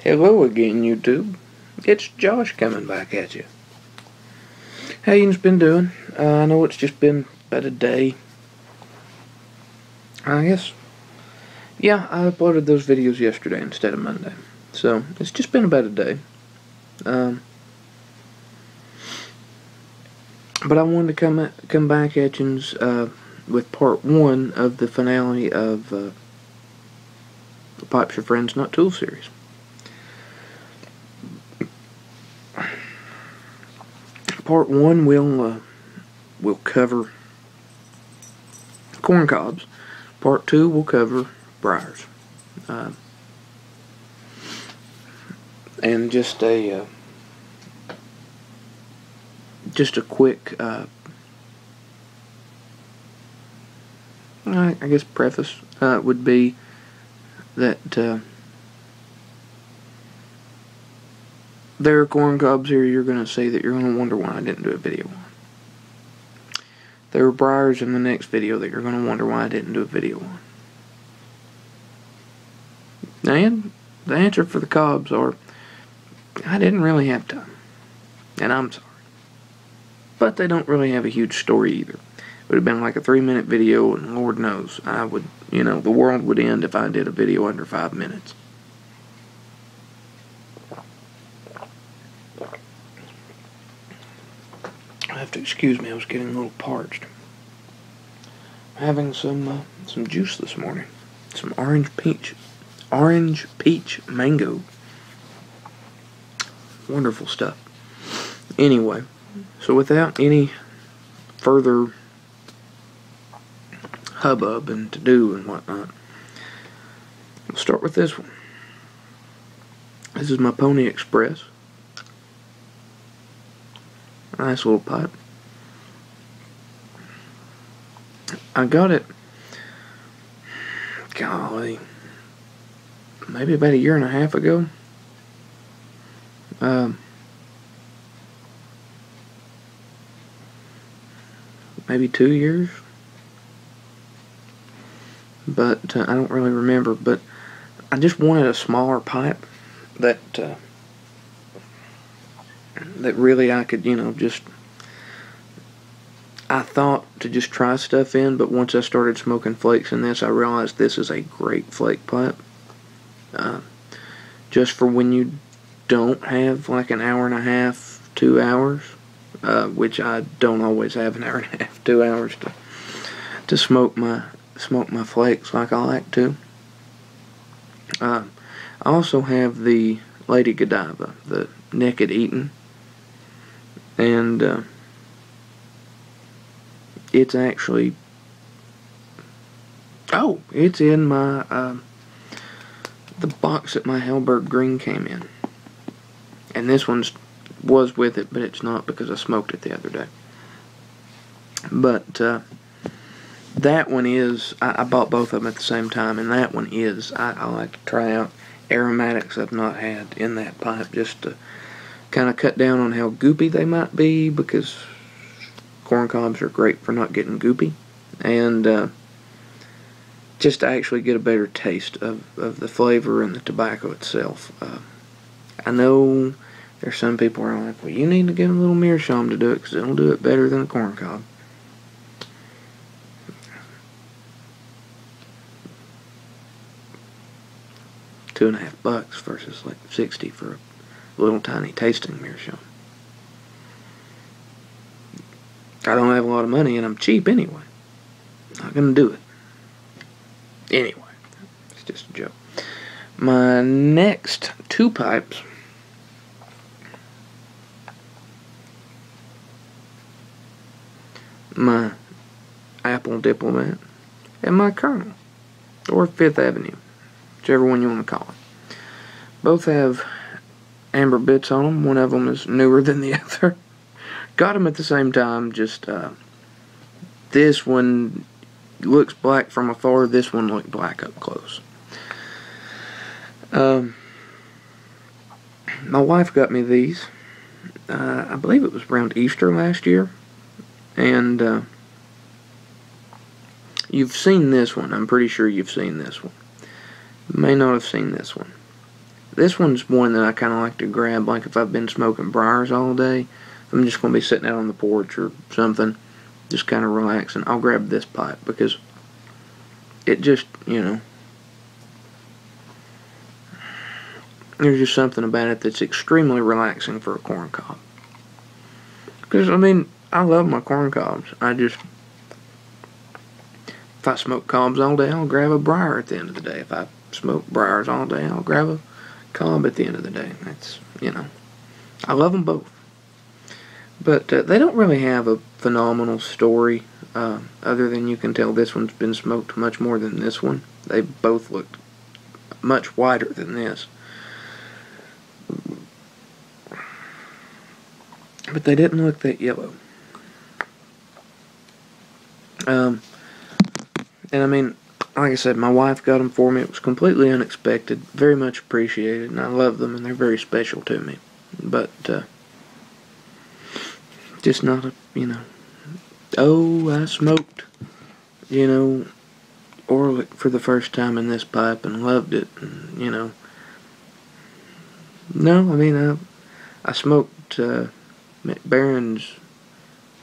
Hello again, YouTube. It's Josh coming back at you. How you been doing? I know it's just been about a day. I guess. Yeah, I uploaded those videos yesterday instead of Monday. So, it's just been about a day. But I wanted to come back at you with part 1 of the finale of the Pipes Your Friends Not Tools series. Part 1 will cover corn cobs. Part 2 will cover briars. And just a quick I guess preface would be that there are corn cobs here you're going to see that you're going to wonder why I didn't do a video on. There are briars in the next video that you're going to wonder why I didn't do a video on. And the answer for the cobs are, I didn't really have time. And I'm sorry. But they don't really have a huge story either. It would have been like a 3-minute video, and Lord knows, the world would end if I did a video under 5 minutes. I have to excuse me, I was getting a little parched. I'm having some juice this morning. Some orange peach mango. Wonderful stuff. Anyway, so without any further hubbub and to-do and whatnot, we'll start with this one. This is my Pony Express. Nice little pipe. I got it, golly, maybe about 1.5 years ago. Maybe 2 years. But I don't really remember. But I just wanted a smaller pipe that really I could, I thought to just try stuff in, but once I started smoking flakes in this, I realized this is a great flake pipe. Just for when you don't have like 1.5 hours, 2 hours, which I don't always have 1.5 hours, 2 hours to smoke my flakes like I like to. I also have the Lady Godiva, the Naked Eaten, and it's actually, it's in my the box that my Hellberg Green came in, and this one was with it, but it's not because I smoked it the other day. But that one is, I bought both of them at the same time, and that one is, I like to try out aromatics I've not had in that pipe, just to kind of cut down on how goopy they might be, because corn cobs are great for not getting goopy, and just to actually get a better taste of the flavor and the tobacco itself. I know there's some people who are like, well, you need to get a little meerschaum to do it, because it'll do it better than a corn cob. $2.50 versus like 60 for a little tiny tasting meerschaum. I don't have a lot of money and I'm cheap anyway. Not gonna do it. Anyway, it's just a joke. My next 2 pipes my Apple Diplomat and my Colonel, or 5th Avenue, whichever one you want to call it. Both have amber bits on them. One of them is newer than the other. Got them at the same time, just this one looks black from afar, this one looked black up close. My wife got me these. I believe it was around Easter last year, and You've seen this one. I'm pretty sure you've seen this one. You may not have seen this one. This one's one that I kind of like to grab, like if I've been smoking briars all day, I'm just going to be sitting out on the porch or something, just kind of relaxing. I'll grab this pipe because it just, there's just something about it that's extremely relaxing for a corn cob. Because, I mean, I love my corn cobs. If I smoke cobs all day, I'll grab a briar at the end of the day. If I smoke briars all day, I'll grab a cob at the end of the day. That's, I love them both. But they don't really have a phenomenal story, other than you can tell this one's been smoked much more than this one. They both look much whiter than this. But they didn't look that yellow. And I mean, like I said, my wife got them for me. It was completely unexpected, very much appreciated, and I love them, and they're very special to me. But, just not a, oh, I smoked, Orlick for the first time in this pipe and loved it, and, No, I mean, I smoked, McBaron's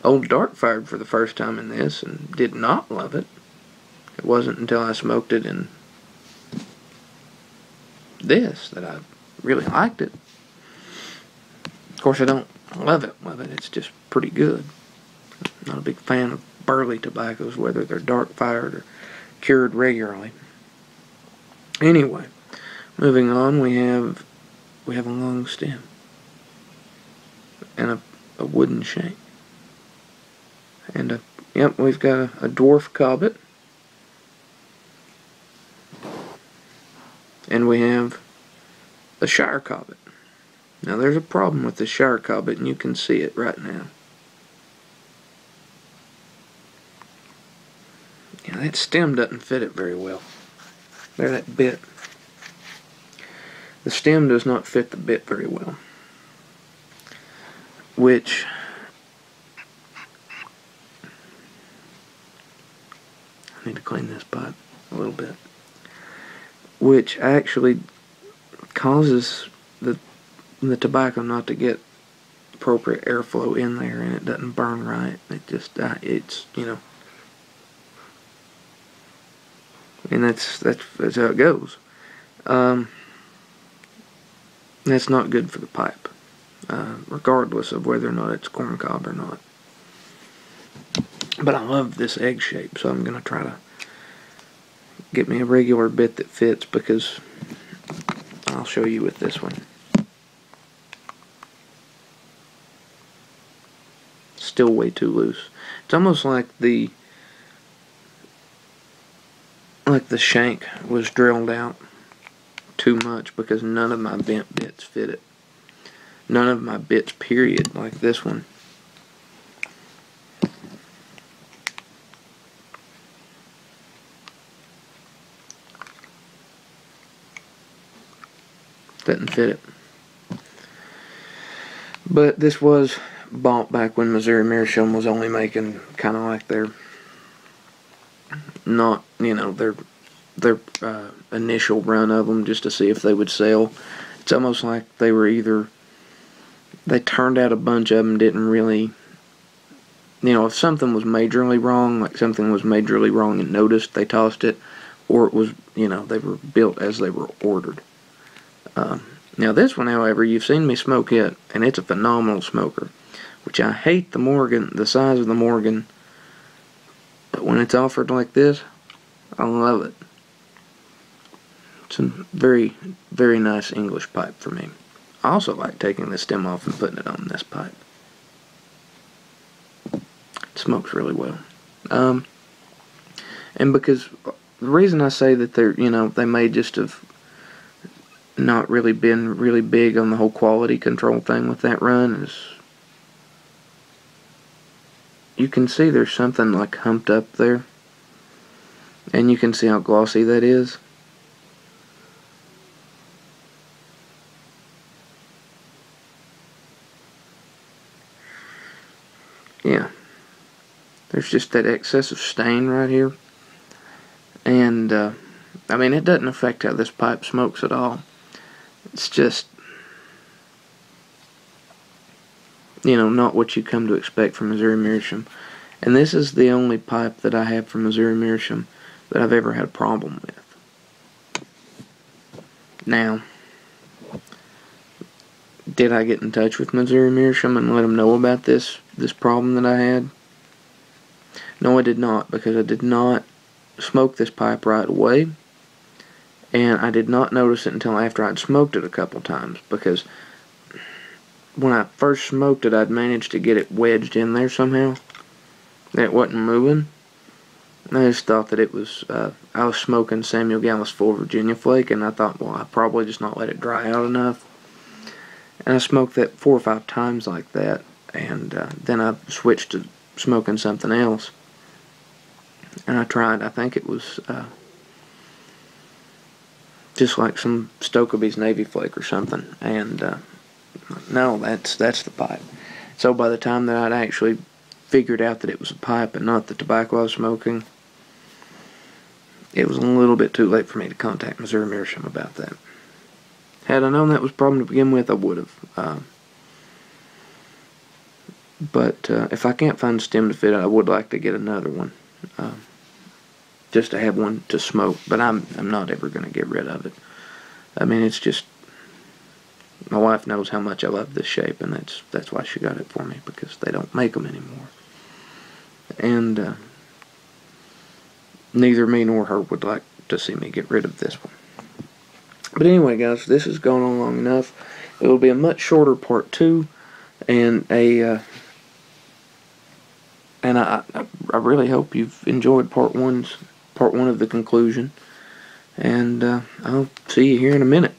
Old Dark Fired for the first time in this and did not love it. It wasn't until I smoked it in this that I really liked it. Of course, I don't love it. It's just pretty good. I'm not a big fan of burley tobaccos, whether they're dark fired or cured regularly. Anyway, moving on, we have a long stem and a wooden shank. And we've got a dwarf cobbet. And we have a shire cobbet. Now there's a problem with the shire cobbet, and you can see it right now. That stem doesn't fit it very well. There, that bit. The stem does not fit the bit very well. Which I need to clean this pipe a little bit. Which actually causes the tobacco not to get appropriate airflow in there, and it doesn't burn right. It just it's and that's how it goes. That's not good for the pipe, regardless of whether or not it's corn cob or not. But I love this egg shape, so I'm gonna try to get me a regular bit that fits, because I'll show you with this one. Still way too loose. It's almost like the shank was drilled out too much, because none of my bent bits fit it. None of my bits, period, like this one. Doesn't fit it. But this was bought back when Missouri Meerschaum was only making kind of like their initial run of them, just to see if they would sell. It's almost like they turned out a bunch of them, didn't really, if something was majorly wrong, like something was majorly wrong and noticed, they tossed it, or it was, they were built as they were ordered. Now this one, however, you've seen me smoke it, and it's a phenomenal smoker, which I hate the size of the Morgan, but when it's offered like this, I love it. It's a very, very nice English pipe for me. I also like taking the stem off and putting it on this pipe. It smokes really well. And because the reason I say that they may just have not really been really big on the whole quality control thing with that run is you can see there's something like humped up there, and you can see how glossy that is. Yeah, there's just that excessive stain right here, and I mean, it doesn't affect how this pipe smokes at all. It's just, not what you come to expect from Missouri Meerschaum. And this is the only pipe that I have from Missouri Meerschaum that I've ever had a problem with. Now, did I get in touch with Missouri Meerschaum and let them know about this problem that I had? No, I did not, because I did not smoke this pipe right away, and I did not notice it until after I'd smoked it a couple times, because when I first smoked it, I'd managed to get it wedged in there somehow. It wasn't moving. I just thought that it was, I was smoking Samuel Gallus 4 Virginia Flake, and I thought, well, I probably just not let it dry out enough. And I smoked that 4 or 5 times like that, and then I switched to smoking something else. And I tried, I think it was just like some Stokkebye's Navy Flake or something, and no, that's the pipe. So by the time that I'd actually figured out that it was a pipe and not the tobacco I was smoking, it was a little bit too late for me to contact Missouri Meerschaum about that. Had I known that was a problem to begin with, I would have. But if I can't find a stem to fit it, I would like to get another one, just to have one to smoke. But I'm not ever going to get rid of it. I mean, it's just, my wife knows how much I love this shape, and that's why she got it for me, because they don't make them anymore. And neither me nor her would like to see me get rid of this one. But anyway, guys, this has gone on long enough. It will be a much shorter part 2, and I really hope you've enjoyed part one of the conclusion. And I'll see you here in a minute.